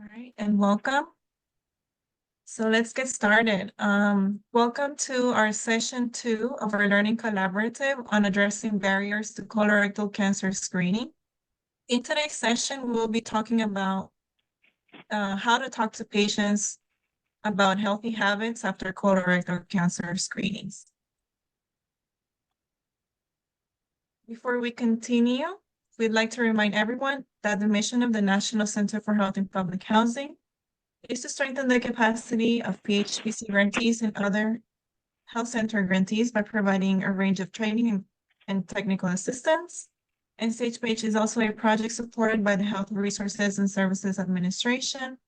All right, and welcome. So let's get started. Welcome to our session 2 of our Learning Collaborative on addressing barriers to colorectal cancer screening. In today's session, we'll be talking about how to talk to patients about healthy habits after colorectal cancer screenings. Before we continue, we'd like to remind everyone that the mission of the National Center for Health and Public Housing is to strengthen the capacity of PHPC grantees and other health center grantees by providing a range of training and technical assistance. NCHPH is also a project supported by the Health Resources and Services Administration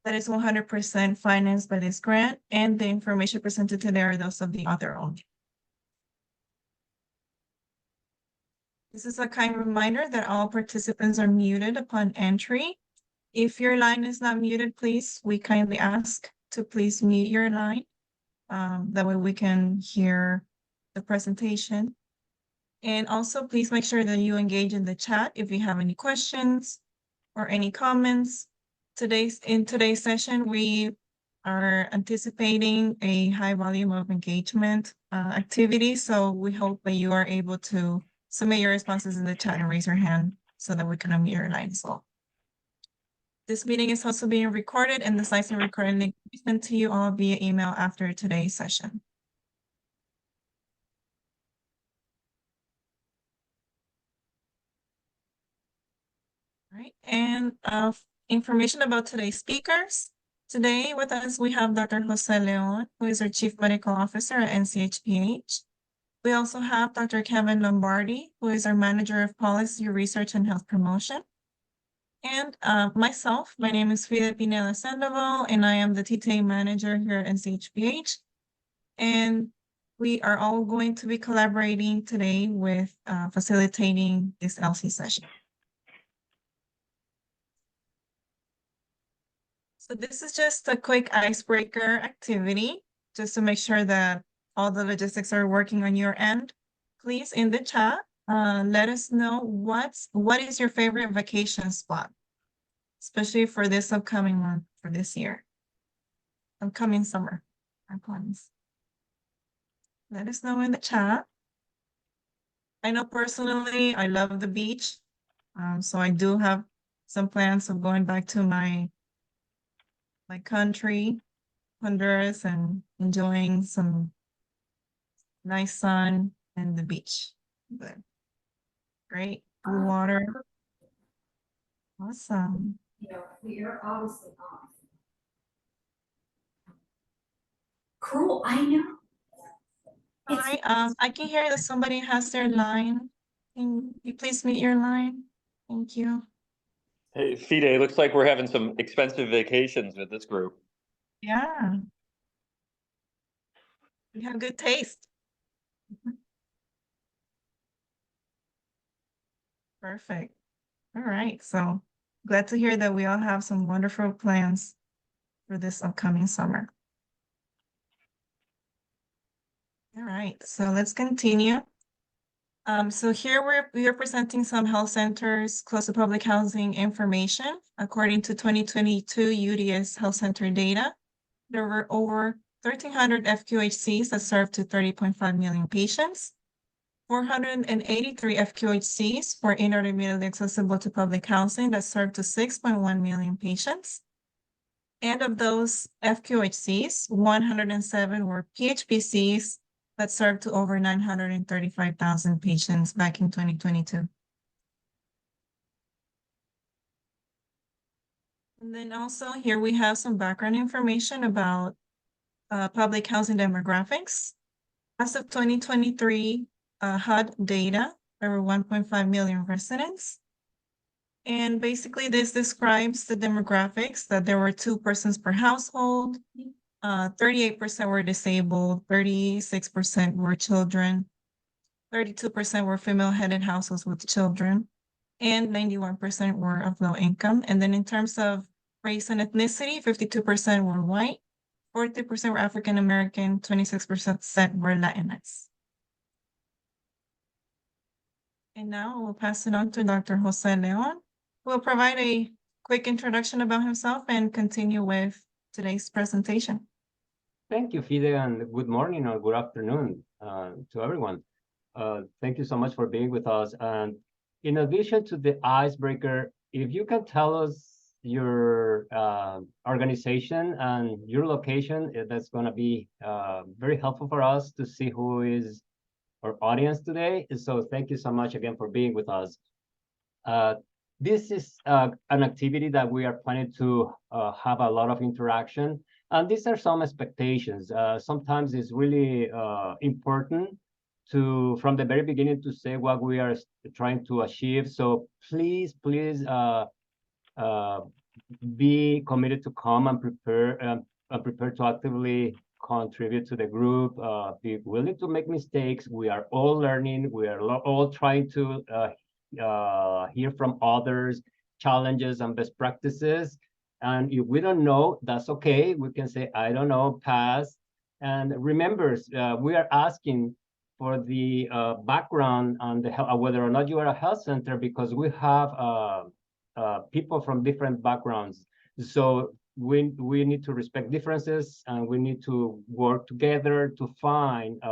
that is 100% financed by this grant, and the information presented today are those of the author only. This is a kind reminder that all participants are muted upon entry. If your line is not muted, please, we kindly ask to please mute your line. That way we can hear the presentation. And also, please make sure that you engage in the chat if you have any questions or any comments. In today's session, we are anticipating a high volume of engagement activities. So we hope that you are able to submit your responses in the chat and raise your hand so that we can unmute your line as well. This meeting is also being recorded, and the slides and recording link will be sent to you all via email after today's session. All right, and information about today's speakers. Today with us, we have Dr. Jose Leon, who is our Chief Medical Officer at NCHPH. We also have Dr. Kevin Lombardi, who is our Manager of Policy Research and Health Promotion. And myself, my name is Frida Pineda Sandoval, and I am the TTA Manager here at NCHPH. And we are all going to be collaborating today with facilitating this LC session. So this is just a quick icebreaker activity, just to make sure that all the logistics are working on your end. Please, in the chat, let us know what is your favorite vacation spot, especially for this upcoming month, for this year, upcoming summer, I promise. Let us know in the chat. I know personally, I love the beach. So I do have some plans of going back to my country, Honduras, and enjoying some nice sun and the beach. But great blue water. Awesome. You're obviously off. Cool, I know. Hi, I can hear that somebody has their line. Can you please mute your line? Thank you. Hey, Fide, it looks like we're having some expensive vacations with this group. Yeah. You have good taste. Perfect. All right. So glad to hear that we all have some wonderful plans for this upcoming summer. All right. So let's continue. So here we are presenting some health centers close to public housing information. According to 2022 UDS Health Center data, there were over 1,300 FQHCs that served to 30.5 million patients. 483 FQHCs were intermediately accessible to public housing that served to 6.1 million patients. And of those FQHCs, 107 were PHPCs that served to over 935,000 patients back in 2022. And then also here we have some background information about public housing demographics. As of 2023 HUD data, there were 1.5 million residents. And basically this describes the demographics that there were 2 persons per household, 38% were disabled, 36% were children, 32% were female-headed households with children, and 91% were of low income. And then in terms of race and ethnicity, 52% were white, 43% were African-American, 26% were Latinx. And now we'll pass it on to Dr. Jose Leon, who will provide a quick introduction about himself and continue with today's presentation. Thank you, Fide, and good morning or good afternoon to everyone. Thank you so much for being with us. And in addition to the icebreaker, if you can tell us your organization and your location, that's going to be very helpful for us to see who is our audience today. So thank you so much again for being with us. This is an activity that we are planning to have a lot of interaction. And these are some expectations. Sometimes it's really important to, from the very beginning, to say what we are trying to achieve. So please be committed to come and prepare to actively contribute to the group. Be willing to make mistakes. We are all learning. We are all trying to hear from others, challenges and best practices. And if we don't know, that's okay. We can say, I don't know, pass. And remember, we are asking for the background on the whether or not you are a health center, because we have people from different backgrounds. So we need to respect differences, and we need to work together to find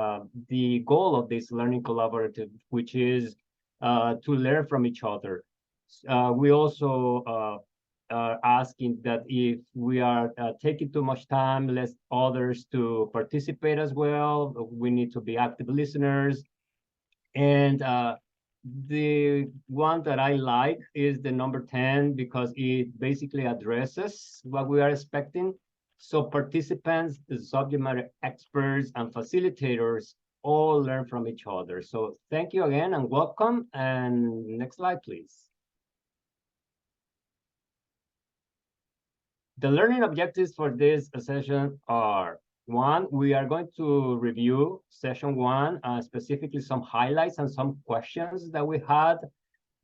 the goal of this learning collaborative, which is to learn from each other. We also are asking that if we are taking too much time, let others to participate as well. We need to be active listeners. And the one that I like is the number 10, because it basically addresses what we are expecting. So participants, the subject matter experts, and facilitators all learn from each other. So thank you again and welcome. And next slide, please. The learning objectives for this session are: one, we are going to review session 1, specifically some highlights and some questions that we had.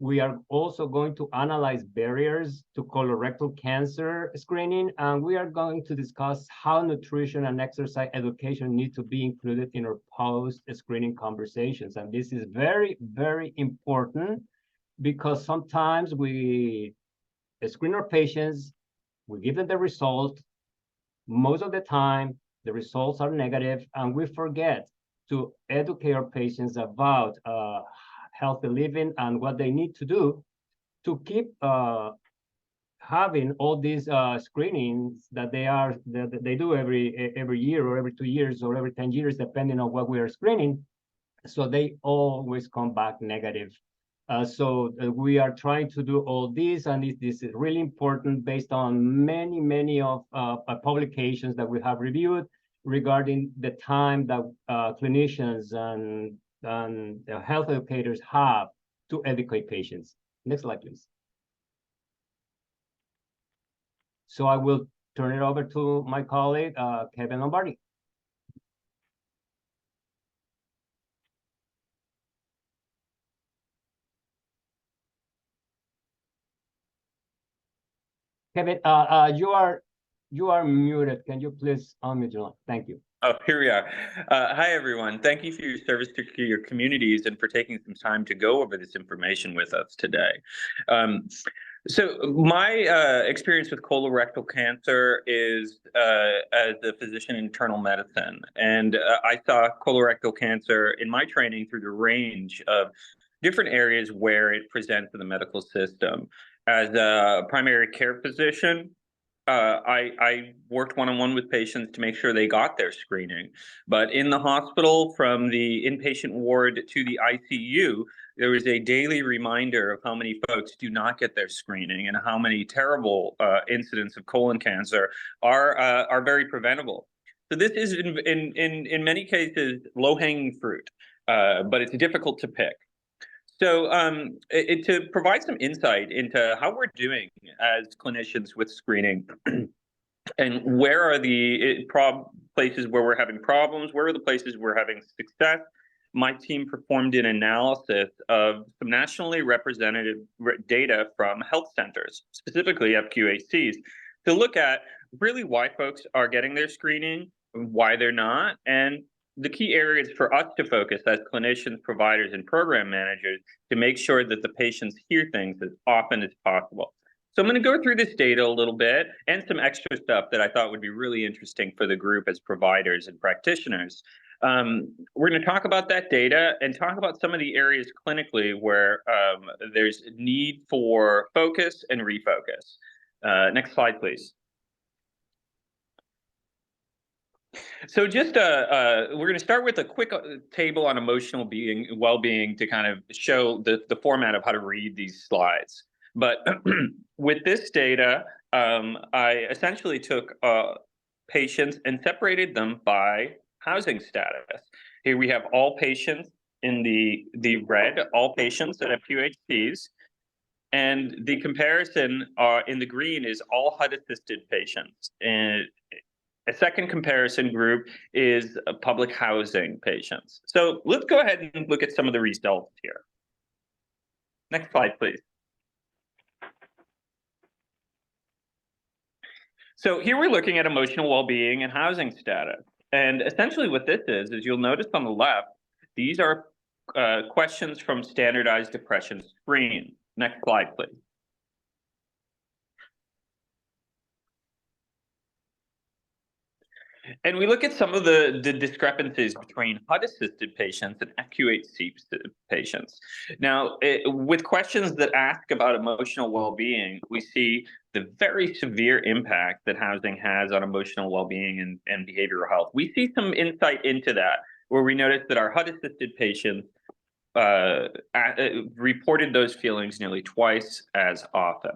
We are also going to analyze barriers to colorectal cancer screening, and we are going to discuss how nutrition and exercise education need to be included in our post-screening conversations. And this is very, very important, because sometimes we screen our patients, we give them the result. Most of the time, the results are negative, and we forget to educate our patients about healthy living and what they need to do to keep having all these screenings that they do every year or every 2 years or every 10 years, depending on what we are screening. So they always come back negative. So we are trying to do all this, and this is really important based on many of publications that we have reviewed regarding the time that clinicians and health educators have to educate patients. Next slide, please. So I will turn it over to my colleague, Kevin Lombardi. Kevin, you are muted. Can you please unmute your line? Thank you. Oh, here we are. Hi, everyone. Thank you for your service to your communities and for taking some time to go over this information with us today. So my experience with colorectal cancer is as a physician in internal medicine. And I saw colorectal cancer in my training through the range of different areas where it presents in the medical system. As a primary care physician, I worked one-on-one with patients to make sure they got their screening. But in the hospital, from the inpatient ward to the ICU, there was a daily reminder of how many folks do not get their screening and how many terrible incidents of colon cancer are very preventable. So this is, in many cases, low-hanging fruit, but it's difficult to pick. So to provide some insight into how we're doing as clinicians with screening and where are the places where we're having problems, where are the places we're having success, my team performed an analysis of some nationally representative data from health centers, specifically FQACs, to look at really why folks are getting their screening, why they're not, and the key areas for us to focus as clinicians, providers, and program managers to make sure that the patients hear things as often as possible. So I'm going to go through this data a little bit and some extra stuff that I thought would be really interesting for the group as providers and practitioners. We're going to talk about that data and talk about some of the areas clinically where there's need for focus and refocus. Next slide, please. So just we're going to start with a quick table on emotional well-being to kind of show the format of how to read these slides. But with this data, I essentially took patients and separated them by housing status. Here we have all patients in the red, all patients that have QHCs. And the comparison in the green is all HUD-assisted patients. And a second comparison group is public housing patients. So let's go ahead and look at some of the results here. Next slide, please. So here we're looking at emotional well-being and housing status. And essentially what this is you'll notice on the left, these are questions from standardized depression screen. Next slide, please. And we look at some of the discrepancies between HUD-assisted patients and FQHC patients. Now, with questions that ask about emotional well-being, we see the very severe impact that housing has on emotional well-being and behavioral health. We see some insight into that, where we notice that our HUD-assisted patients reported those feelings nearly twice as often.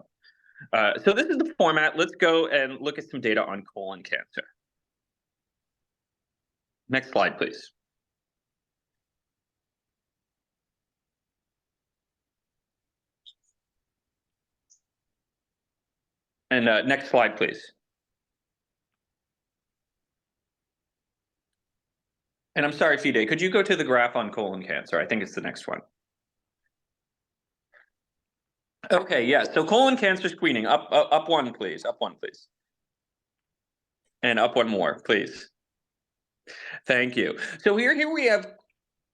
So this is the format. Let's go and look at some data on colon cancer. Next slide, please. And next slide, please. And I'm sorry, Fide, could you go to the graph on colon cancer? I think it's the next one. Okay, yeah, so colon cancer screening, up one, please, up one, please. And up one more, please. Thank you. So here we have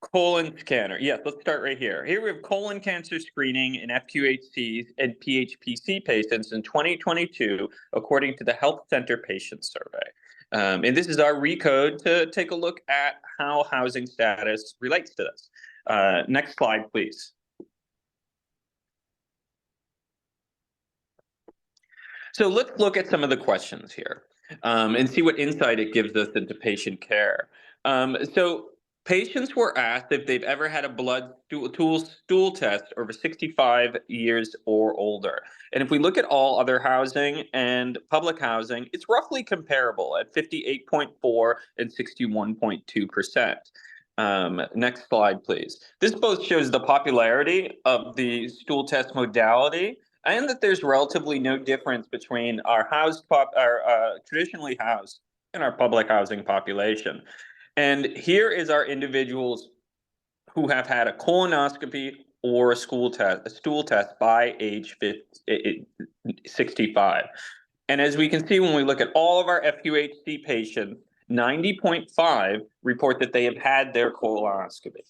colon scanner. Yes, let's start right here. Here we have colon cancer screening in FQHCs and PHPC patients in 2022, according to the Health Center Patient Survey. And this is our recode to take a look at how housing status relates to this. Next slide, please. So let's look at some of the questions here and see what insight it gives us into patient care. So patients were asked if they've ever had a blood stool test over 65 years or older. And if we look at all other housing and public housing, it's roughly comparable at 58.4 and 61.2%. Next slide, please. This both shows the popularity of the stool test modality and that there's relatively no difference between our traditionally housed and our public housing population. And here is our individuals who have had a colonoscopy or a stool test by age 65. And as we can see, when we look at all of our FQHC patients, 90.5 report that they have had their colonoscopy.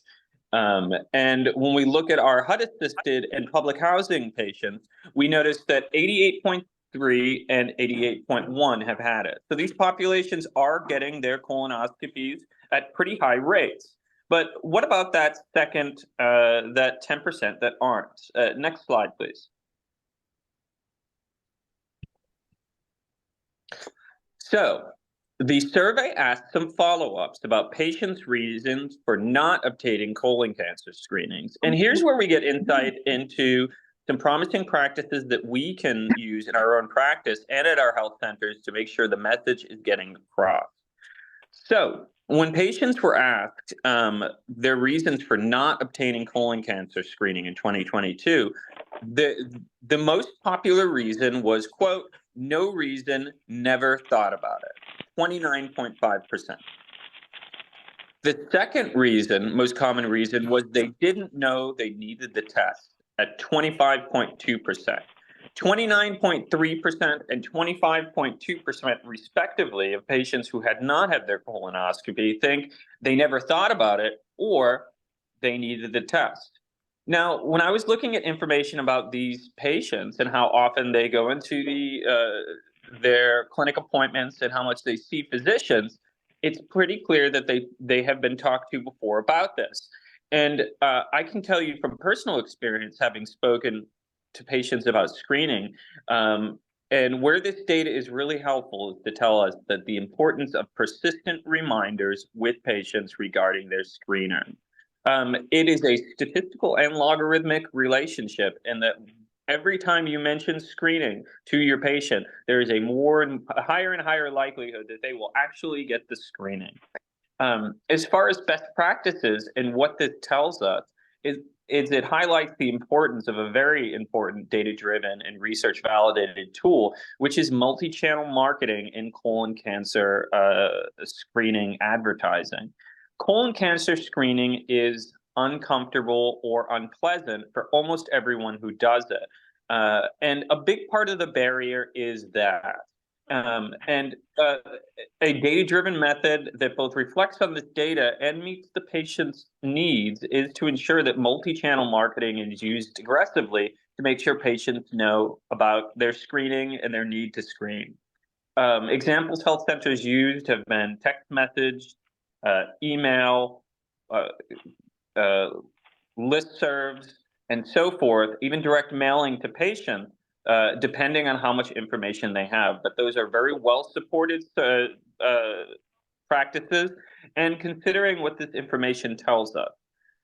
And when we look at our HUD-assisted and public housing patients, we notice that 88.3 and 88.1 have had it. So these populations are getting their colonoscopies at pretty high rates. But what about that second, that 10% that aren't? Next slide, please. So the survey asked some follow-ups about patients' reasons for not obtaining colon cancer screenings. And here's where we get insight into some promising practices that we can use in our own practice and at our health centers to make sure the message is getting across. So when patients were asked their reasons for not obtaining colon cancer screening in 2022, the most popular reason was, quote, no reason, never thought about it, 29.5%. The second reason, most common reason, was they didn't know they needed the test at 25.2%. 29.3% and 25.2% respectively of patients who had not had their colonoscopy think they never thought about it or they needed the test. Now, when I was looking at information about these patients and how often they go into their clinic appointments and how much they see physicians, it's pretty clear that they have been talked to before about this. And I can tell you from personal experience, having spoken to patients about screening, and where this data is really helpful is to tell us that the importance of persistent reminders with patients regarding their screening. It is a statistical and logarithmic relationship, and that every time you mention screening to your patient, there is a higher and higher likelihood that they will actually get the screening. As far as best practices and what this tells us is it highlights the importance of a very important data-driven and research-validated tool, which is multi-channel marketing in colon cancer screening advertising. Colon cancer screening is uncomfortable or unpleasant for almost everyone who does it. And a big part of the barrier is that. A data-driven method that both reflects on this data and meets the patient's needs is to ensure that multi-channel marketing is used aggressively to make sure patients know about their screening and their need to screen. Examples health centers used have been text message, email, listservs, and so forth, even direct mailing to patients, depending on how much information they have. But those are very well supported practices. And considering what this information tells us,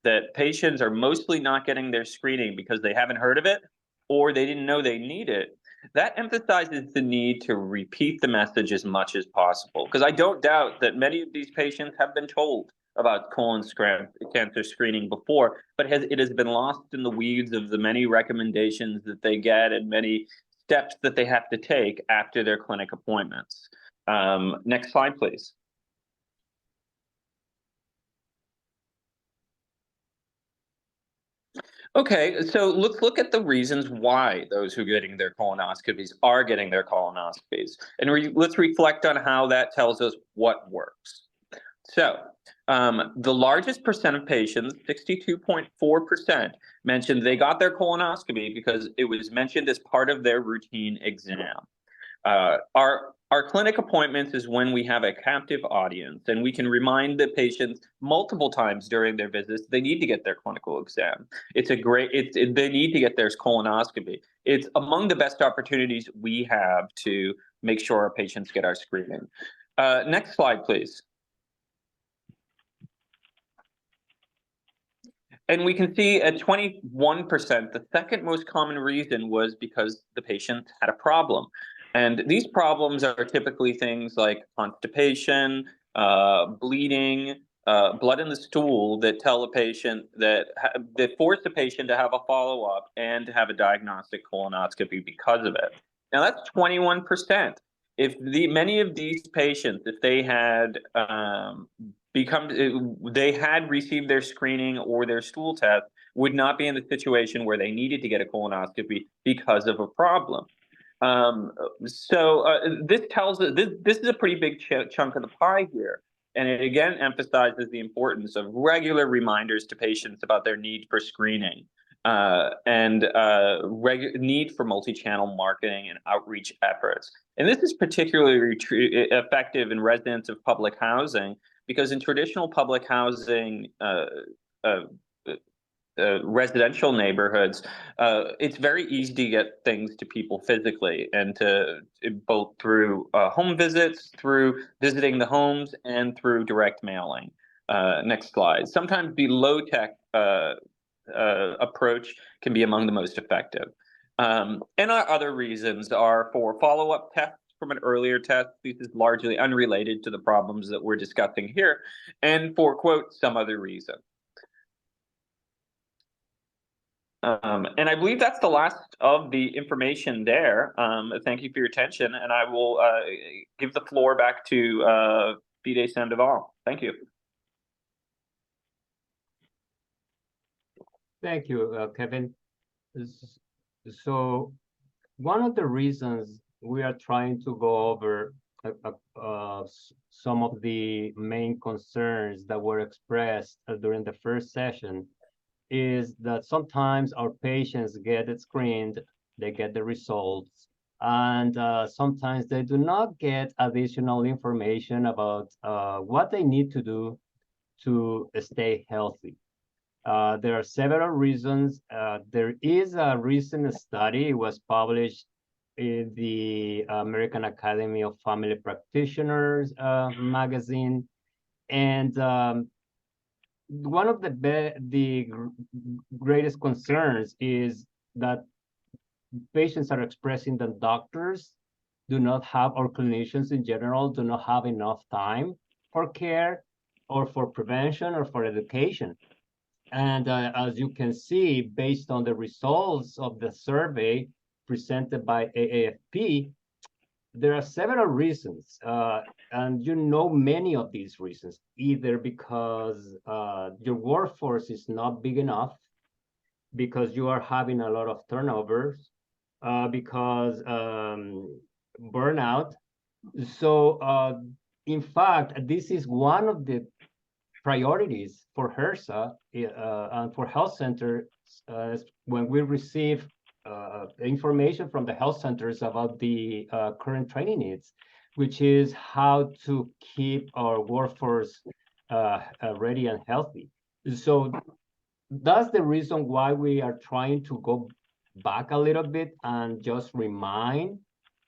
that patients are mostly not getting their screening because they haven't heard of it or they didn't know they need it, that emphasizes the need to repeat the message as much as possible. Because I don't doubt that many of these patients have been told about colon cancer screening before, but it has been lost in the weeds of the many recommendations that they get and many steps that they have to take after their clinic appointments. Next slide, please. Okay, so let's look at the reasons why those who are getting their colonoscopies are getting their colonoscopies. And let's reflect on how that tells us what works. So the largest percent of patients, 62.4%, mentioned they got their colonoscopy because it was mentioned as part of their routine exam. Our clinic appointments is when we have a captive audience and we can remind the patients multiple times during their visits they need to get their clinical exam. They need to get their colonoscopy. It's among the best opportunities we have to make sure our patients get our screening. Next slide, please. And we can see at 21%, the second most common reason was because the patient had a problem. And these problems are typically things like constipation, bleeding, blood in the stool that tell a patient that force the patient to have a follow-up and to have a diagnostic colonoscopy because of it. Now that's 21%. If many of these patients, if they had received their screening or their stool test, would not be in the situation where they needed to get a colonoscopy because of a problem. This tells us this is a pretty big chunk of the pie here. And it again emphasizes the importance of regular reminders to patients about their need for screening and need for multi-channel marketing and outreach efforts. And this is particularly effective in residents of public housing, because in traditional public housing residential neighborhoods, it's very easy to get things to people physically, and both through home visits, through visiting the homes, and through direct mailing. Next slide. Sometimes the low-tech approach can be among the most effective. And our other reasons are for follow-up tests from an earlier test. This is largely unrelated to the problems that we're discussing here, and for, quote, some other reason. And I believe that's the last of the information there. Thank you for your attention, and I will give the floor back to Fide Sandoval. Thank you. Thank you, Kevin. So one of the reasons we are trying to go over some of the main concerns that were expressed during the first session is that sometimes our patients get it screened, they get the results, and sometimes they do not get additional information about what they need to do to stay healthy. There are several reasons. There is a recent study, it was published in the American Academy of Family Practitioners magazine. And one of the greatest concerns is that patients are expressing that doctors do not have, or clinicians in general, do not have enough time for care or for prevention or for education. And as you can see, based on the results of the survey presented by AAFP, there are several reasons, and you know many of these reasons, either because your workforce is not big enough, because you are having a lot of turnovers, because burnout. So in fact, this is one of the priorities for HRSA and for health centers when we receive information from the health centers about the current training needs, which is how to keep our workforce ready and healthy. So that's the reason why we are trying to go back a little bit and just remind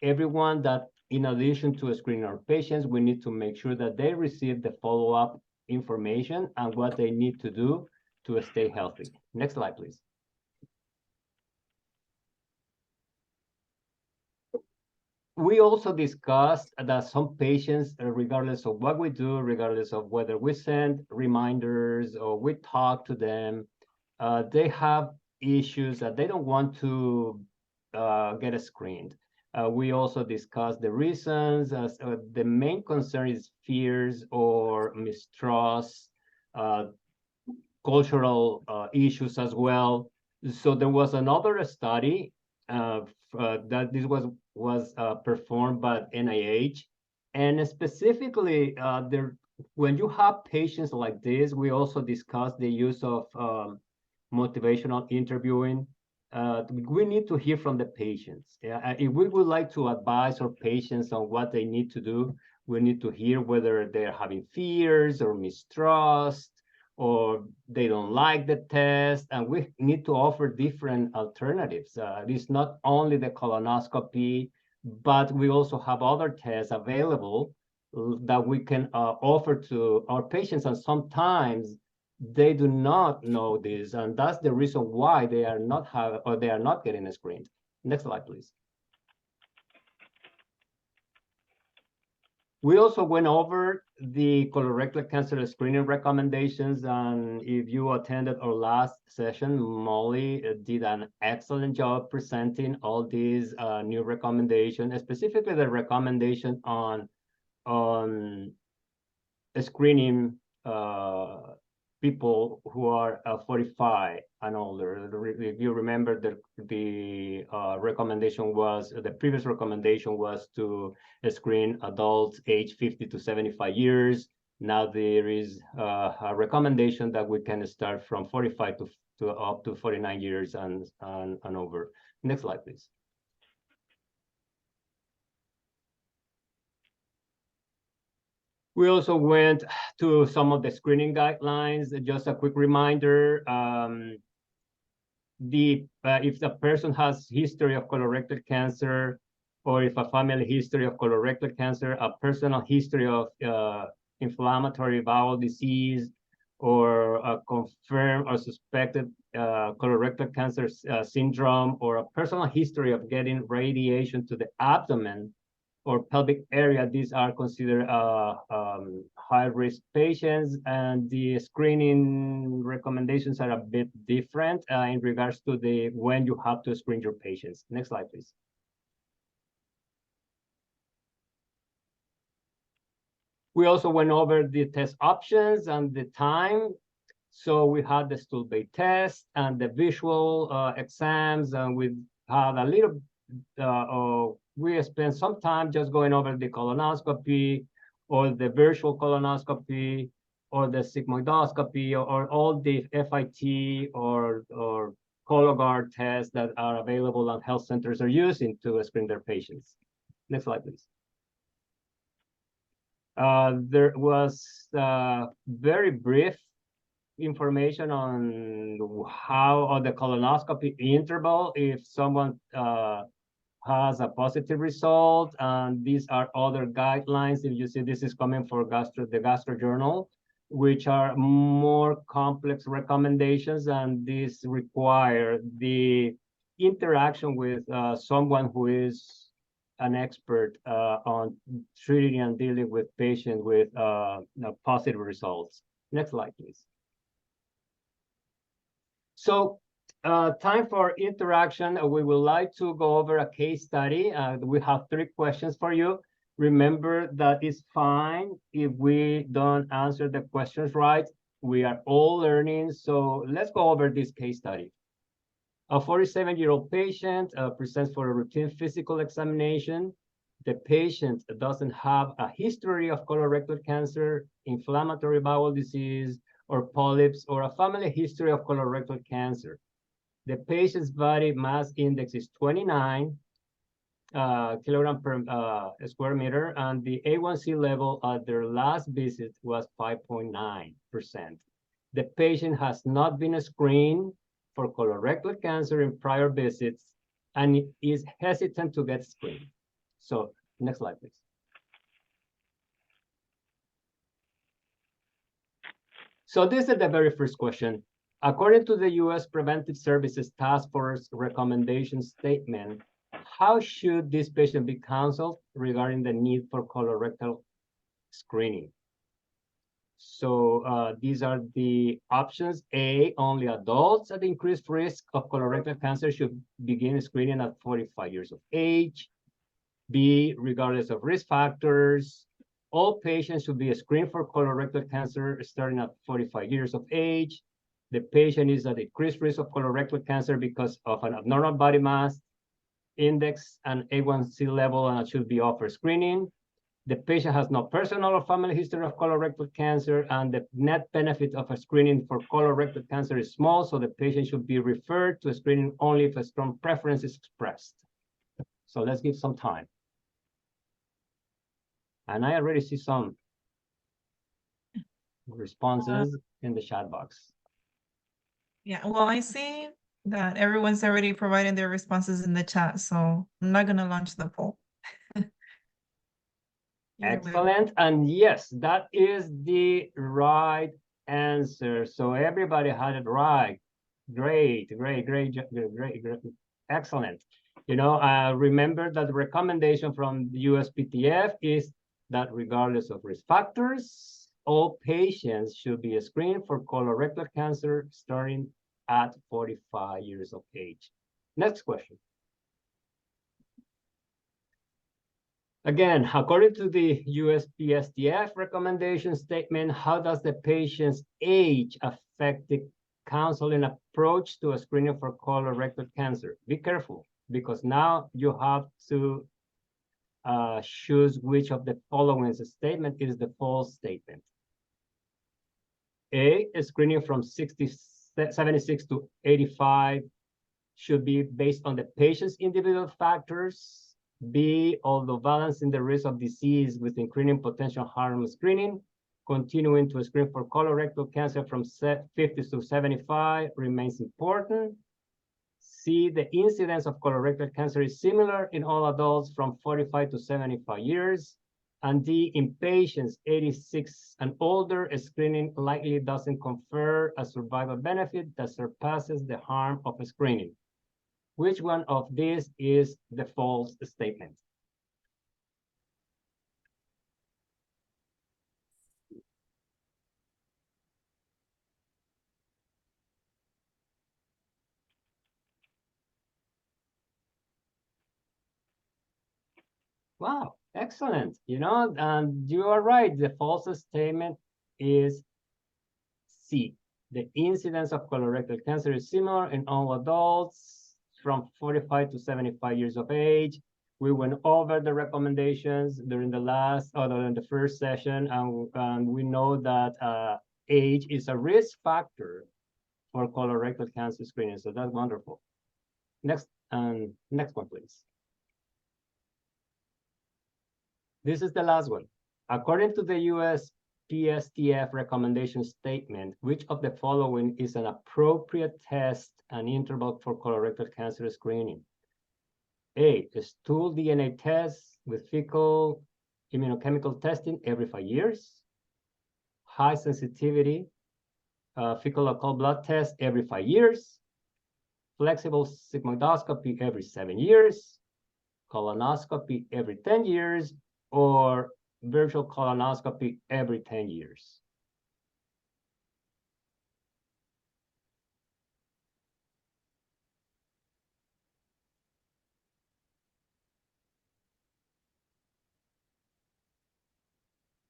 everyone that in addition to screening our patients, we need to make sure that they receive the follow-up information and what they need to do to stay healthy. Next slide, please. We also discussed that some patients, regardless of what we do, regardless of whether we send reminders or we talk to them, they have issues that they don't want to get screened. We also discussed the reasons. The main concern is fears or mistrust, cultural issues as well. So there was another study that this was performed by NIH, and specifically when you have patients like this, we also discussed the use of motivational interviewing. We need to hear from the patients. If we would like to advise our patients on what they need to do, we need to hear whether they're having fears or mistrust, or they don't like the test, and we need to offer different alternatives. It's not only the colonoscopy, but we also have other tests available that we can offer to our patients, and sometimes they do not know this, and that's the reason why they are not getting screened. Next slide, please. We also went over the colorectal cancer screening recommendations, and if you attended our last session, Molly did an excellent job presenting all these new recommendations, specifically the recommendation on screening people who are 45 and older. If you remember, the recommendation was, the previous recommendation was to screen adults age 50 to 75 years. Now there is a recommendation that we can start from 45 to up to 49 years and over. Next slide, please. We also went to some of the screening guidelines. Just a quick reminder, if the person has history of colorectal cancer, or if a family history of colorectal cancer, a personal history of inflammatory bowel disease, or a confirmed or suspected colorectal cancer syndrome, or a personal history of getting radiation to the abdomen or pelvic area, these are considered high-risk patients, and the screening recommendations are a bit different in regards to when you have to screen your patients. Next slide, please. We also went over the test options and the time. So we had the stool-based test and the visual exams, and we had a little we spent some time just going over the colonoscopy or the virtual colonoscopy. or the sigmoidoscopy or all the FIT or Cologuard tests that are available on health centers are using to screen their patients. Next slide, please. There was very brief information on how on the colonoscopy interval if someone has a positive result, and these are other guidelines. If you see, this is coming for the Gastro Journal, which are more complex recommendations, and these require the interaction with someone who is an expert on treating and dealing with patients with positive results. Next slide, please. So time for interaction. We would like to go over a case study. We have 3 questions for you. Remember that it's fine if we don't answer the questions right. We are all learning. So let's go over this case study. A 47-year-old patient presents for a routine physical examination. The patient doesn't have a history of colorectal cancer, inflammatory bowel disease, or polyps, or a family history of colorectal cancer. The patient's body mass index is 29 kilogram per square meter, and the A1C level at their last visit was 5.9%. The patient has not been screened for colorectal cancer in prior visits and is hesitant to get screened. So next slide, please. So this is the very first question. According to the U.S. Preventive Services Task Force recommendation statement, how should this patient be counseled regarding the need for colorectal screening? So these are the options. A, only adults at increased risk of colorectal cancer should begin screening at 45 years of age. B, regardless of risk factors, all patients should be screened for colorectal cancer starting at 45 years of age. The patient is at increased risk of colorectal cancer because of an abnormal body mass index and A1C level, and should be offered screening. The patient has no personal or family history of colorectal cancer, and the net benefit of a screening for colorectal cancer is small, so the patient should be referred to a screening only if a strong preference is expressed. So let's give some time. And I already see some responses in the chat box. Yeah, well, I see that everyone's already providing their responses in the chat, so I'm not going to launch the poll. Excellent. And yes, that is the right answer. So everybody had it right. Great. Excellent. You know, remember that the recommendation from the USPTF is that regardless of risk factors, all patients should be screened for colorectal cancer starting at 45 years of age. Next question. Again, according to the USPSTF recommendation statement, how does the patient's age affect the counseling approach to a screening for colorectal cancer? Be careful, because now you have to choose which of the following statement is the false statement. A screening from 76 to 85 should be based on the patient's individual factors. B, although balancing the risk of disease with increasing potential harm screening, continuing to screen for colorectal cancer from 50 to 75 remains important. C, the incidence of colorectal cancer is similar in all adults from 45 to 75 years. And D, in patients 86 and older, screening likely doesn't confer a survival benefit that surpasses the harm of screening. Which one of these is the false statement? Wow, excellent. You know, and you are right. The false statement is C. The incidence of colorectal cancer is similar in all adults from 45 to 75 years of age. We went over the recommendations during the first session, and we know that age is a risk factor for colorectal cancer screening. So that's wonderful. Next one, please. This is the last one. According to the US PSTF recommendation statement, which of the following is an appropriate test and interval for colorectal cancer screening? A, a stool DNA test with fecal immunochemical testing every 5 years. High sensitivity fecal occult blood test every 5 years. Flexible sigmoidoscopy every 7 years. Colonoscopy every 10 years, or virtual colonoscopy every 10 years.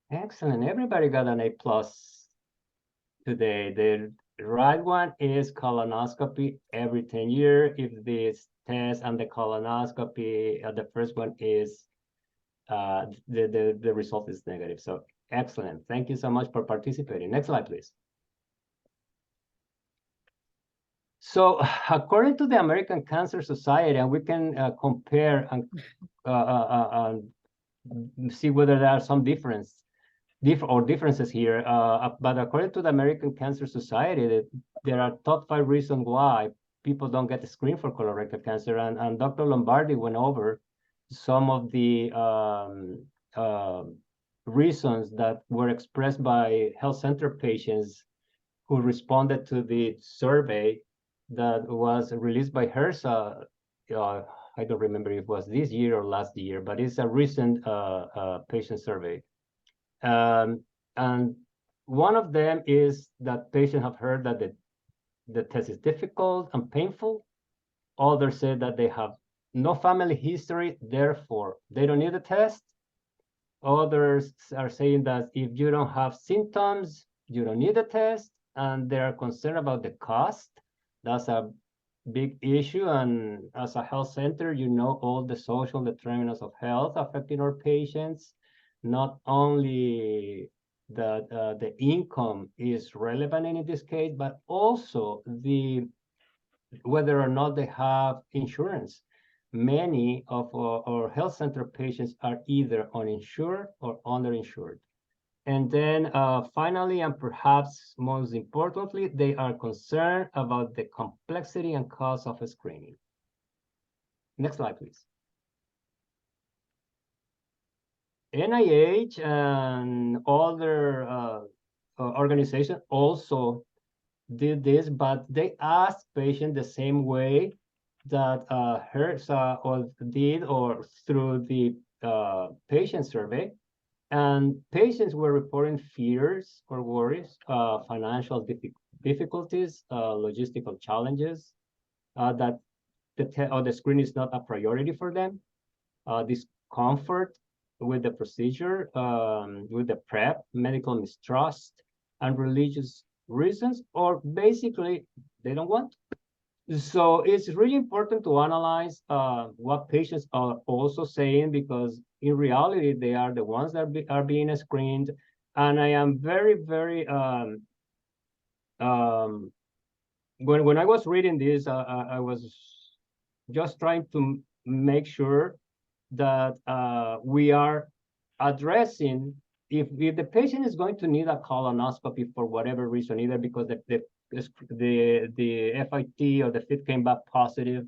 Excellent. Everybody got an A+ today. The right one is colonoscopy every 10 years. If this test and the colonoscopy, the first one is the result is negative. So excellent. Thank you so much for participating. Next slide, please. So according to the American Cancer Society, and we can compare and see whether there are some differences here. But according to the American Cancer Society, there are top 5 reasons why people don't get screened for colorectal cancer. And Dr. Lombardi went over some of the reasons that were expressed by health center patients who responded to the survey that was released by HRSA. I don't remember if it was this year or last year, but it's a recent patient survey. And one of them is that patients have heard that the test is difficult and painful. Others say that they have no family history, therefore they don't need a test. Others are saying that if you don't have symptoms, you don't need a test, and they are concerned about the cost. That's a big issue, and as a health center, you know all the social determinants of health affecting our patients. Not only that the income is relevant in this case, but also whether or not they have insurance. Many of our health center patients are either uninsured or underinsured. And then finally, and perhaps most importantly, they are concerned about the complexity and cost of screening. Next slide, please. NIH and other organizations also did this, but they asked patients the same way that HRSA did, or through the patient survey. And patients were reporting fears or worries, financial difficulties, logistical challenges, that the screen is not a priority for them, discomfort with the procedure, with the prep, medical mistrust, and religious reasons, or basically they don't want. So it's really important to analyze what patients are also saying, because in reality, they are the ones that are being screened. And I am very, very, when I was reading this, I was just trying to make sure that we are addressing if the patient is going to need a colonoscopy for whatever reason, either because the FIT or the FIT came back positive,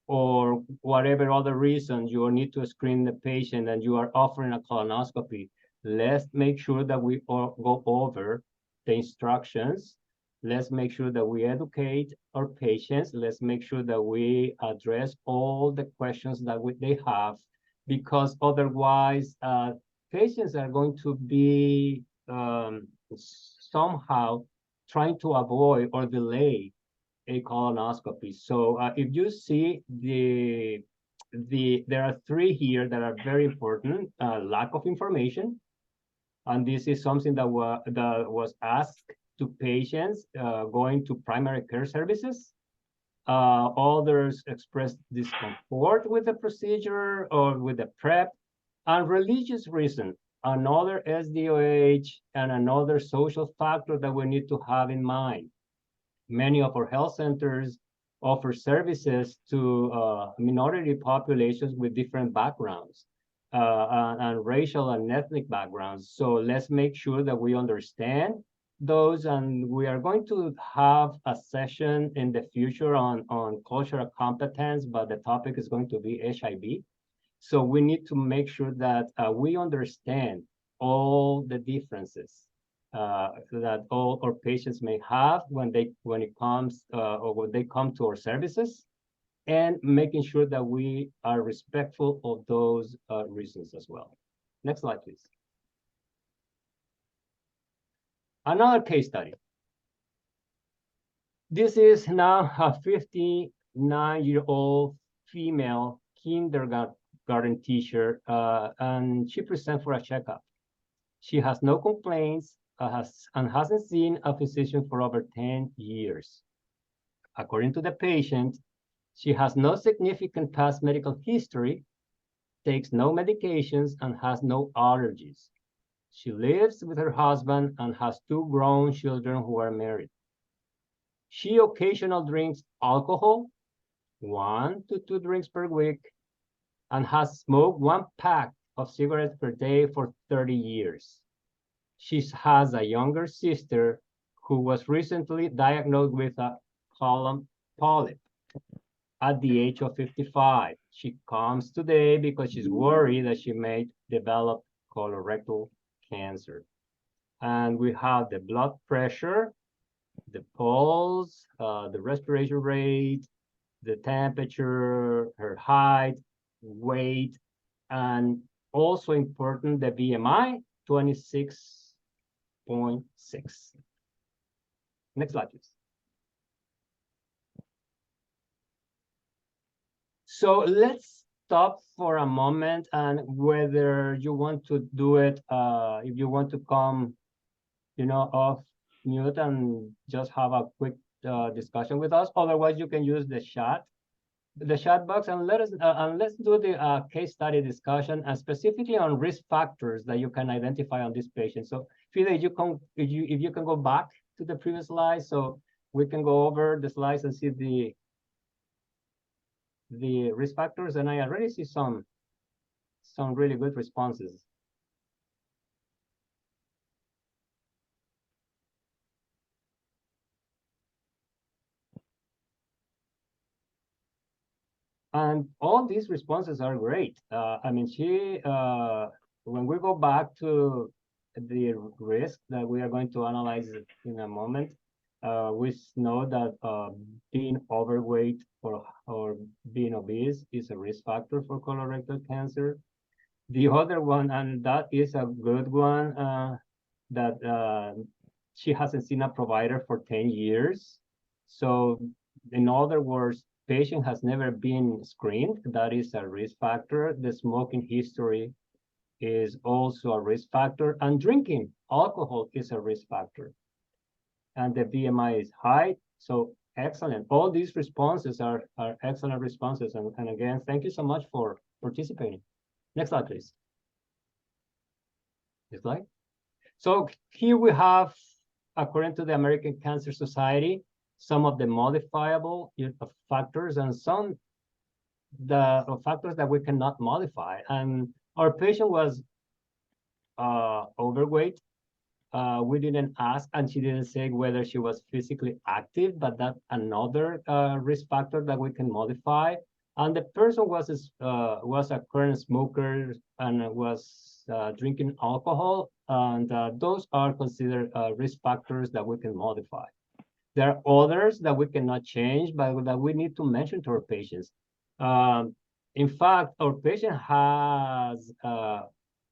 or whatever other reason you need to screen the patient and you are offering a colonoscopy, let's make sure that we go over the instructions. Let's make sure that we educate our patients. Let's make sure that we address all the questions that they have, because otherwise patients are going to be somehow trying to avoid or delay a colonoscopy. So if you see there are 3 here that are very important. Lack of information, and this is something that was asked to patients going to primary care services. Others express discomfort with the procedure or with the prep, and religious reason, another SDOH and another social factor that we need to have in mind. Many of our health centers offer services to minority populations with different backgrounds and racial and ethnic backgrounds. So let's make sure that we understand those, and we are going to have a session in the future on cultural competence, but the topic is going to be HIV. So we need to make sure that we understand all the differences that all our patients may have when it comes or when they come to our services, and making sure that we are respectful of those reasons as well. Next slide, please. Another case study. This is now a 59-year-old female kindergarten teacher, and she presents for a checkup. She has no complaints and hasn't seen a physician for over 10 years. According to the patient, she has no significant past medical history, takes no medications, and has no allergies. She lives with her husband and has 2 grown children who are married. She occasionally drinks alcohol, 1 to 2 drinks per week, and has smoked 1 pack of cigarettes per day for 30 years. She has a younger sister who was recently diagnosed with a colon polyp at the age of 55. She comes today because she's worried that she may develop colorectal cancer. And we have the blood pressure, the pulse, the respiration rate, the temperature, her height, weight, and also important, the BMI, 26.6. Next slide, please. So let's stop for a moment, and whether you want to do it, if you want to come, off mute and just have a quick discussion with us. Otherwise, you can use the chat box, and let's do the case study discussion, and specifically on risk factors that you can identify on this patient. So Fide, if you can go back to the previous slide, so we can go over the slides and see the risk factors, and I already see some really good responses. And all these responses are great. I mean, when we go back to the risk that we are going to analyze in a moment, we know that being overweight or being obese is a risk factor for colorectal cancer. The other one, and that is a good one, that she hasn't seen a provider for 10 years. So in other words, patient has never been screened. That is a risk factor. The smoking history is also a risk factor, and drinking alcohol is a risk factor. And the BMI is high, so excellent. All these responses are excellent responses. And again, thank you so much for participating. Next slide, please. Next slide. So here we have, according to the American Cancer Society, some of the modifiable factors and some the factors that we cannot modify. And our patient was overweight. We didn't ask, and she didn't say whether she was physically active, but that's another risk factor that we can modify. And the person was a current smoker and was drinking alcohol, and those are considered risk factors that we can modify. There are others that we cannot change, but that we need to mention to our patients. In fact, our patient has a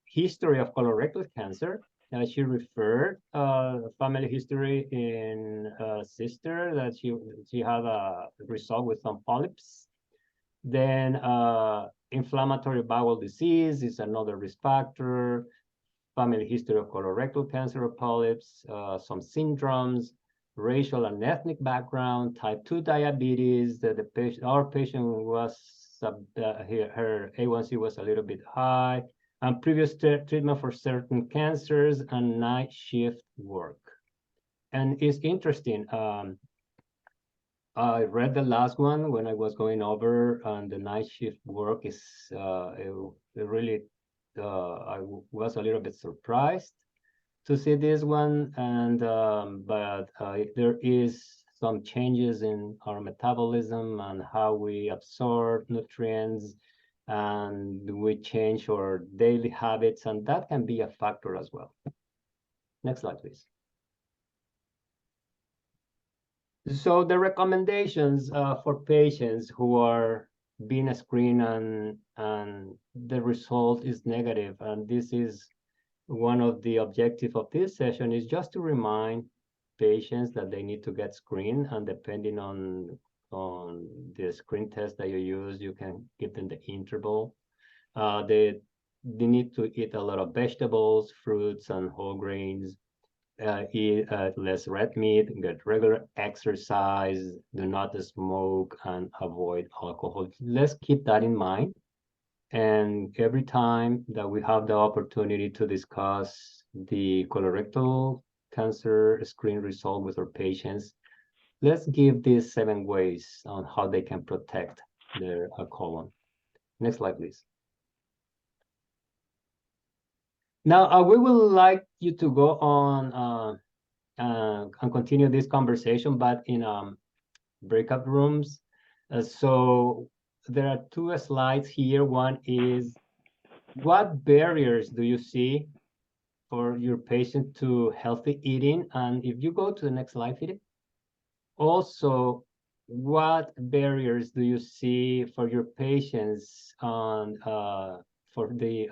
history of colorectal cancer. She referred family history in a sister that she had a result with some polyps. Then inflammatory bowel disease is another risk factor. Family history of colorectal cancer or polyps, some syndromes. racial and ethnic background, type 2 diabetes, that our patient was, her A1C was a little bit high, and previous treatment for certain cancers and night shift work. And it's interesting, I read the last one when I was going over, and the night shift work is, it really, I was a little bit surprised to see this one, and but there is some changes in our metabolism and how we absorb nutrients, and we change our daily habits, and that can be a factor as well. Next slide, please. So the recommendations for patients who are being screened and the result is negative, and this is one of the objectives of this session, is just to remind patients that they need to get screened, and depending on the screen test that you use, you can give them the interval. They need to eat a lot of vegetables, fruits, and whole grains. Eat less red meat, get regular exercise, do not smoke, and avoid alcohol. Let's keep that in mind. And every time that we have the opportunity to discuss the colorectal cancer screen result with our patients, let's give these 7 ways on how they can protect their colon. Next slide, please. Now, we would like you to go on and continue this conversation, but in breakout rooms. So there are 2 slides here. One is, what barriers do you see for your patient to healthy eating? And if you go to the next slide, Philip. Also, what barriers do you see for your patients on for the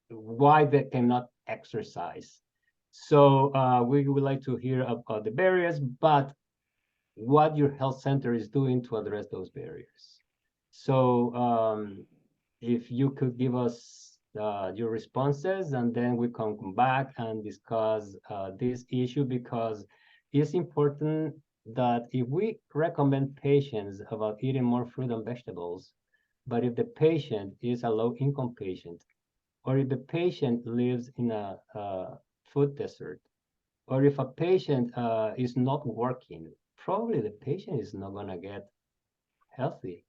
why they cannot exercise? So we would like to hear about the barriers, but what your health center is doing to address those barriers. So if you could give us your responses, and then we can come back and discuss this issue, because it's important that if we recommend patients about eating more fruit and vegetables, but if the patient is a low-income patient, or if the patient lives in a food desert, or if a patient is not working, probably the patient is not going to get healthy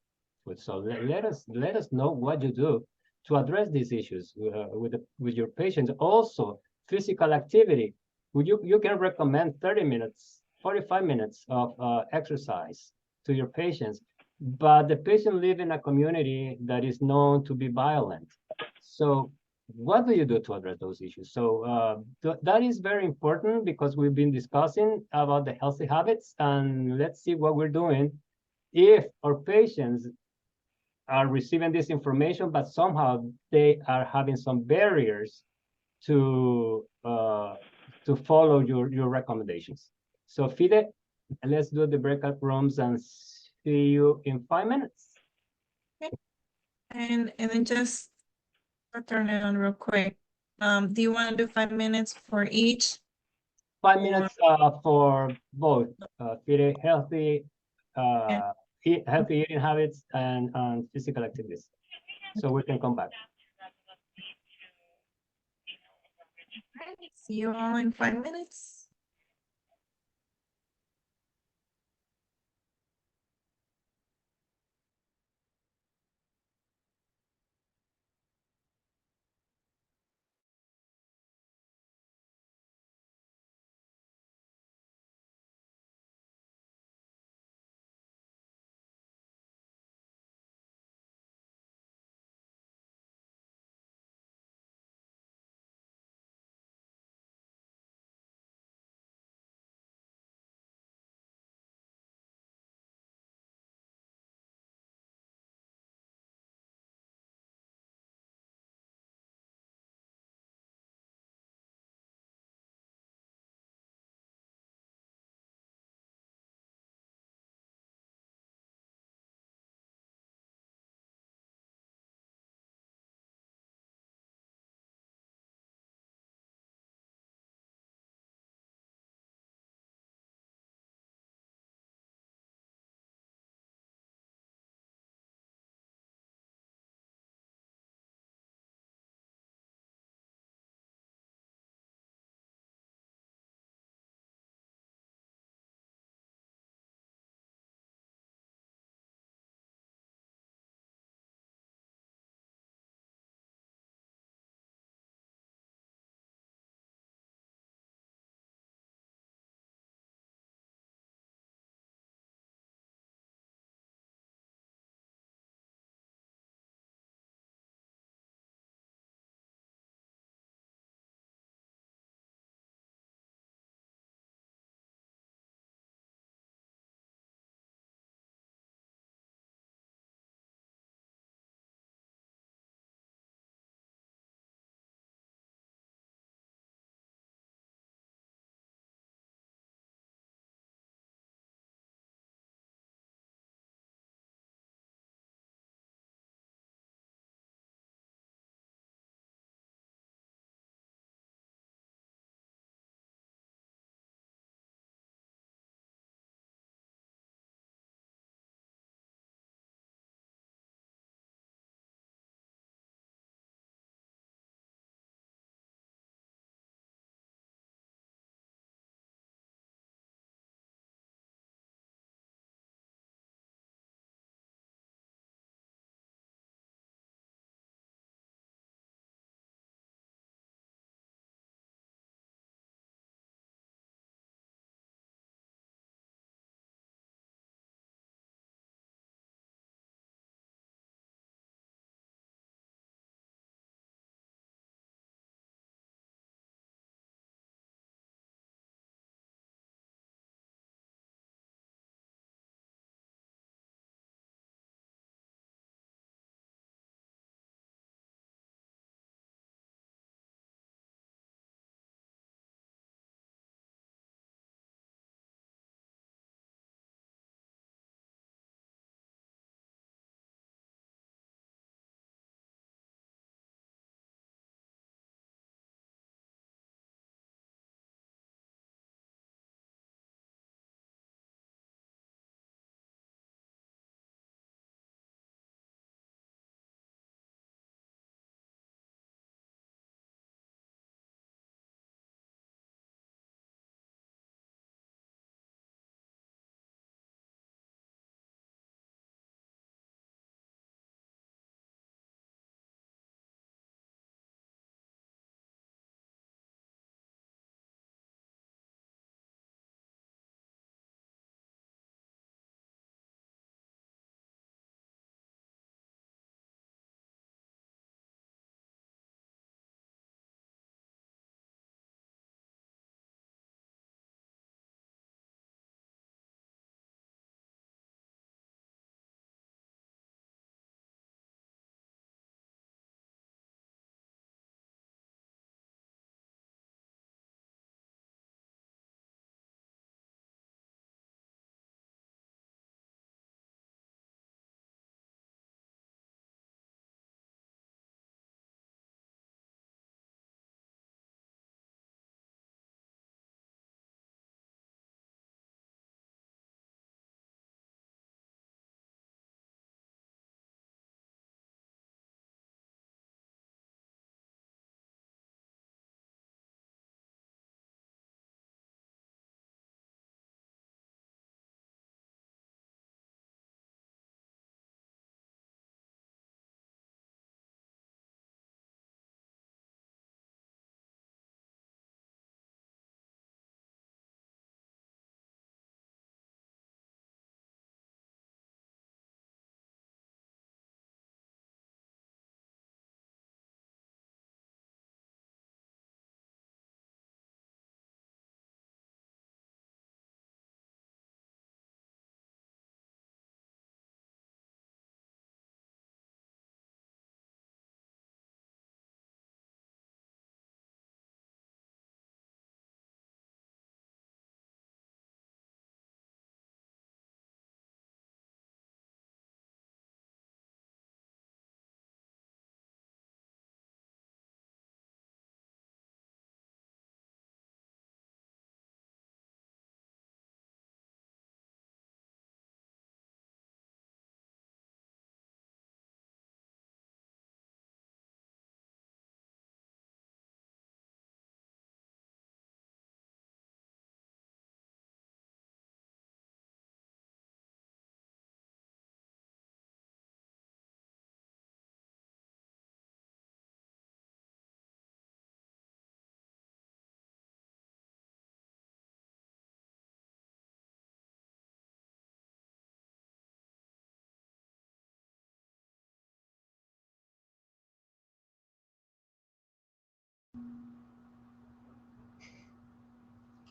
food. So let us know what you do to address these issues with your patients. Also, physical activity. You can recommend 30 minutes, 45 minutes of exercise to your patients, but the patient live in a community that is known to be violent. So what do you do to address those issues? So that is very important, because we've been discussing about the healthy habits, and let's see what we're doing if our patients are receiving this information, but somehow they are having some barriers to follow your recommendations. So Fide, let's do the breakout rooms and see you in 5 minutes. Okay. And then just turn it on real quick. Do you want to do 5 minutes for each? 5 minutes for both Fide, healthy healthy eating habits and physical activities, so we can come back. See you all in 5 minutes.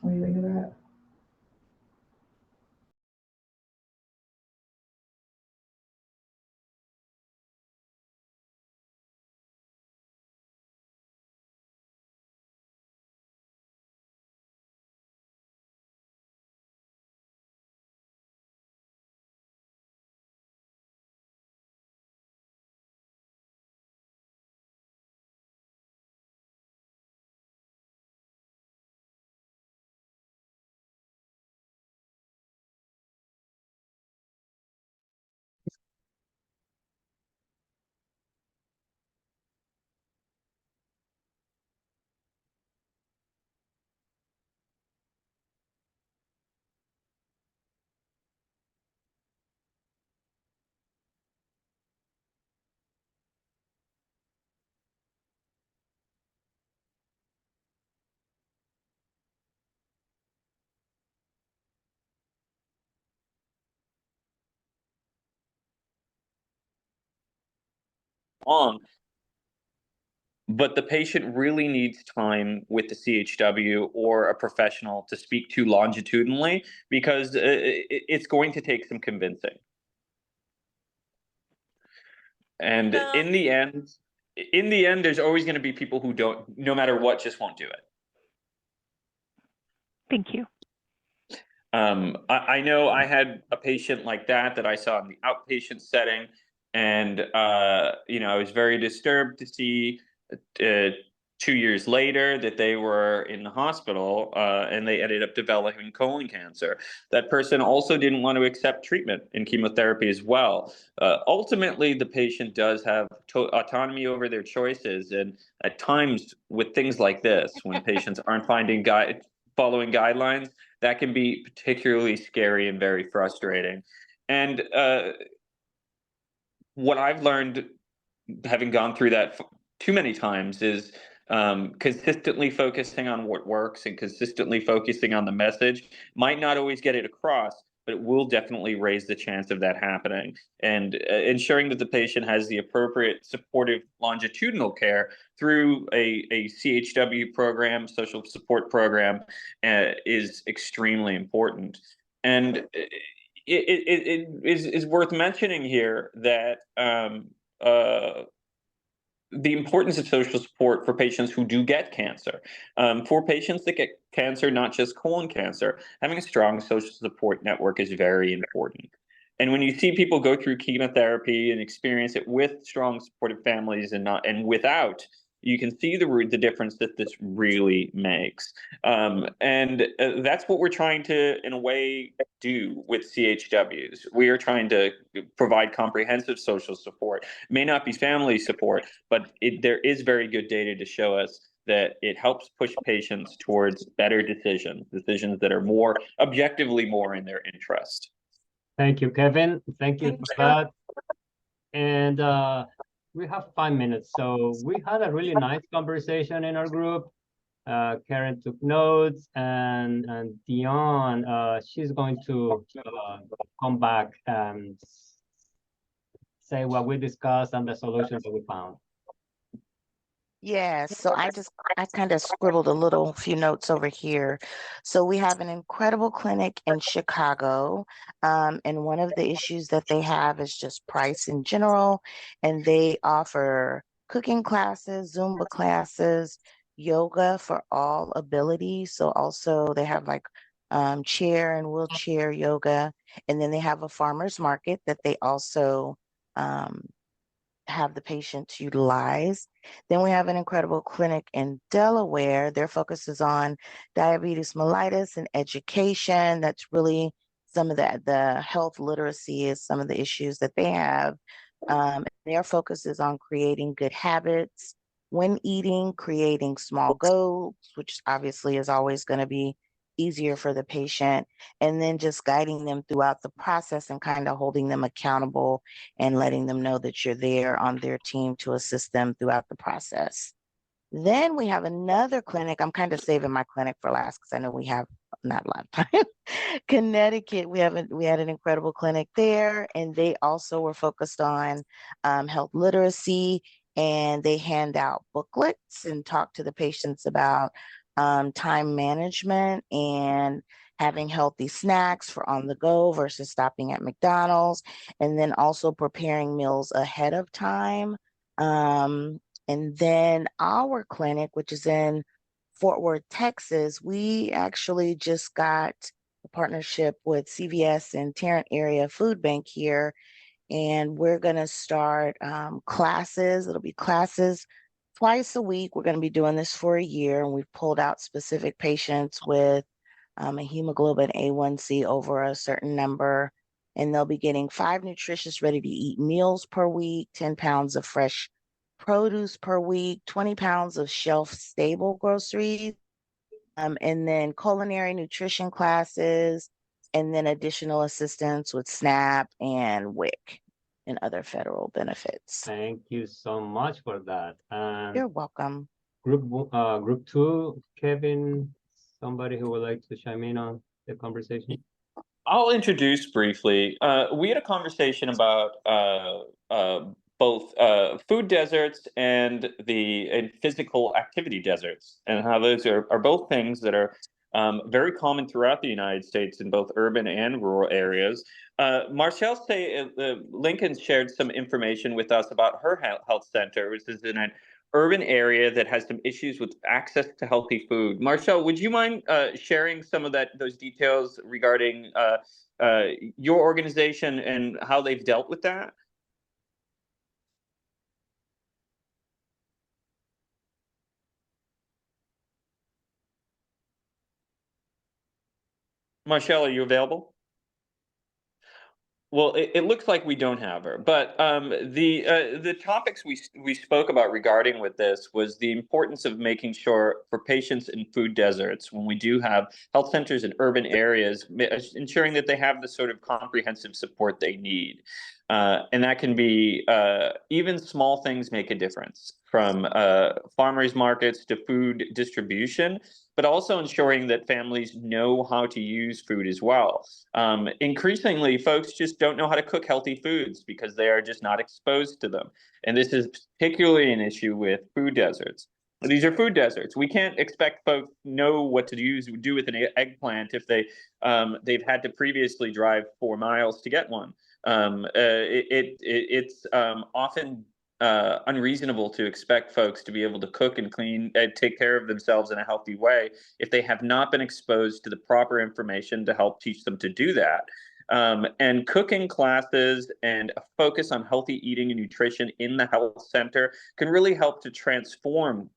What do you think of that? Long, but the patient really needs time with the CHW or a professional to speak to longitudinally because it's going to take some convincing. And in the end, there's always going to be people who don't, no matter what, just won't do it. Thank you. I know I had a patient like that I saw in the outpatient setting, and I was very disturbed to see 2 years later that they were in the hospital and they ended up developing colon cancer. That person also didn't want to accept treatment and chemotherapy as well. Ultimately, the patient does have autonomy over their choices, and at times with things like this, when patients aren't following guidelines, that can be particularly scary and very frustrating. And what I've learned, having gone through that too many times, is consistently focusing on what works and consistently focusing on the message might not always get it across, but it will definitely raise the chance of that happening. And ensuring that the patient has the appropriate supportive longitudinal care through a CHW program, social support program, is extremely important. And it is worth mentioning here that the importance of social support for patients who do get cancer. For patients that get cancer, not just colon cancer, having a strong social support network is very important. And when you see people go through chemotherapy and experience it with strong supportive families and without, you can see the difference that this really makes. And that's what we're trying to, in a way, do with CHWs. We are trying to provide comprehensive social support. It may not be family support, but there is very good data to show us that it helps push patients towards better decisions that are more objectively more in their interest. Thank you, Kevin. Thank you for Thank that. And we have 5 minutes, so we had a really nice conversation in our group. Karen took notes, and Dion, she's going to come back and say what we discussed and the solutions that we found. Yeah, so I kind of scribbled a few notes over here. So we have an incredible clinic in Chicago, and one of the issues that they have is just price in general, and they offer cooking classes, Zumba classes, yoga for all abilities. So also they have like chair and wheelchair yoga, and then they have a farmer's market that they also have the patients utilize. Then we have an incredible clinic in Delaware. Their focus is on diabetes mellitus and education. That's really some of the health literacy is some of the issues that they have. Their focus is on creating good habits when eating, creating small goals, which obviously is always going to be easier for the patient, and then just guiding them throughout the process and kind of holding them accountable and letting them know that you're there on their team to assist them throughout the process. Then we have another clinic. I'm kind of saving my clinic for last because I know we have not a lot of time. Connecticut, we had an incredible clinic there, and they also were focused on health literacy and they hand out booklets and talk to the patients about time management and having healthy snacks for on the go versus stopping at McDonald's, and then also preparing meals ahead of time. And then our clinic, which is in Fort Worth, Texas, we actually just got a partnership with CVS and Tarrant Area Food Bank here, and we're going to start classes. It'll be classes twice a week. We're going to be doing this for a year, and we've pulled out specific patients with a hemoglobin A1C over a certain number, and they'll be getting 5 nutritious, ready-to-eat meals per week, 10 pounds of fresh produce per week, 20 pounds of shelf-stable groceries, and then culinary nutrition classes, and then additional assistance with SNAP and WIC and other federal benefits. Thank you so much for that. And You're welcome. group 2, Kevin, somebody who would like to chime in on the conversation? I'll introduce briefly. We had a conversation about both food deserts and physical activity deserts, and how those are both things that are very common throughout the United States in both urban and rural areas. Marcelle Lincoln shared some information with us about her health center, which is in an urban area that has some issues with access to healthy food. Marcelle, would you mind sharing some of those details regarding your organization and how they've dealt with that? Marcelle, are you available? Well, it looks like we don't have her, but the topics we spoke about regarding with this was the importance of making sure for patients in food deserts, when we do have health centers in urban areas, ensuring that they have the sort of comprehensive support they need. And that can be even small things make a difference, from farmers markets to food distribution, but also ensuring that families know how to use food as well. Increasingly, folks just don't know how to cook healthy foods because they are just not exposed to them. And this is particularly an issue with food deserts. These are food deserts. We can't expect folks to know what to do with an eggplant if they've had to previously drive 4 miles to get one. It's often unreasonable to expect folks to be able to cook and clean and take care of themselves in a healthy way if they have not been exposed to the proper information to help teach them to do that. And cooking classes and a focus on healthy eating and nutrition in the health center can really help to transform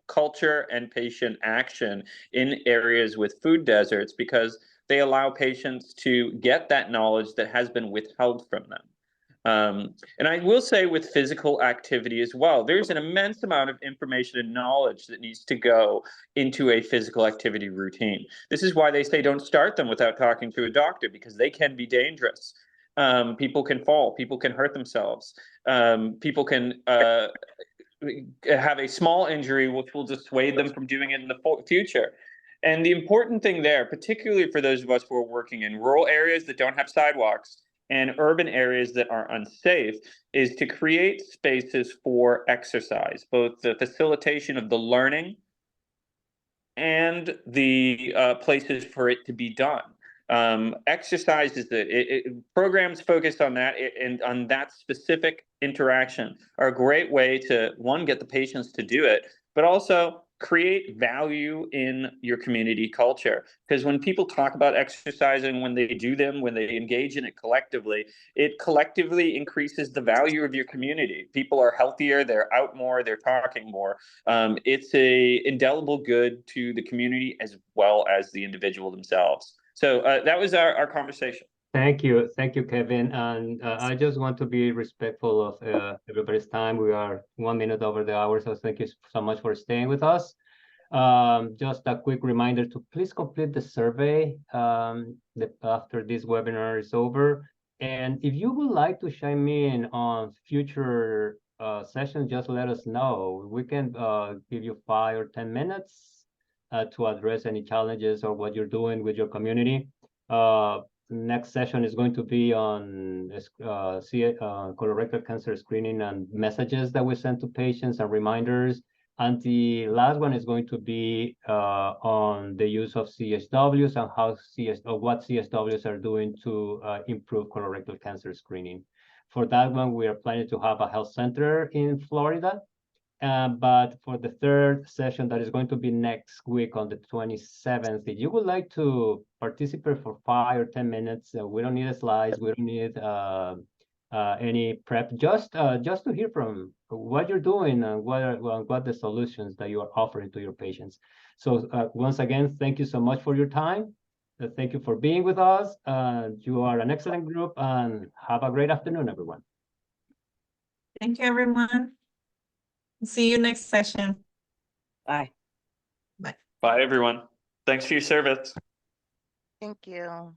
culture and patient action in areas with food deserts, because they allow patients to get that knowledge that has been withheld from them. And I will say with physical activity as well, there's an immense amount of information and knowledge that needs to go into a physical activity routine. This is why they say don't start them without talking to a doctor, because they can be dangerous. People can fall, people can hurt themselves, people can have a small injury which will dissuade them from doing it in the future. And the important thing there, particularly for those of us who are working in rural areas that don't have sidewalks and urban areas that are unsafe, is to create spaces for exercise, both the facilitation of the learning and the places for it to be done. Exercise is programs focused on that and on that specific interaction are a great way to, one, get the patients to do it, but also create value in your community culture. Because when people talk about exercising, when they do them, when they engage in it collectively increases the value of your community. People are healthier, they're out more, they're talking more. It's a indelible good to the community as well as the individual themselves. So that was our conversation. Thank you, Kevin. And I just want to be respectful of everybody's time. We are 1 minute over the hour, so thank you so much for staying with us. Just a quick reminder to please complete the survey after this webinar is over. And if you would like to chime in on future sessions, just let us know. We can give you 5 or 10 minutes to address any challenges or what you're doing with your community. next session is going to be on colorectal cancer screening and messages that we send to patients and reminders. And the last one is going to be on the use of CSWs and how what CSWs are doing to improve colorectal cancer screening. For that one, we are planning to have a health center in Florida. But for the third session, that is going to be next week on the 27th, if you would like to participate for 5 or 10 minutes, we don't need slides, we don't need any prep, just to hear from what you're doing and what the solutions that you are offering to your patients. So once again, thank you so much for your time. Thank you for being with us. You are an excellent group, and have a great afternoon, everyone. Thank you, everyone. See you next session. Bye. Bye, everyone. Thanks for your service. Thank you.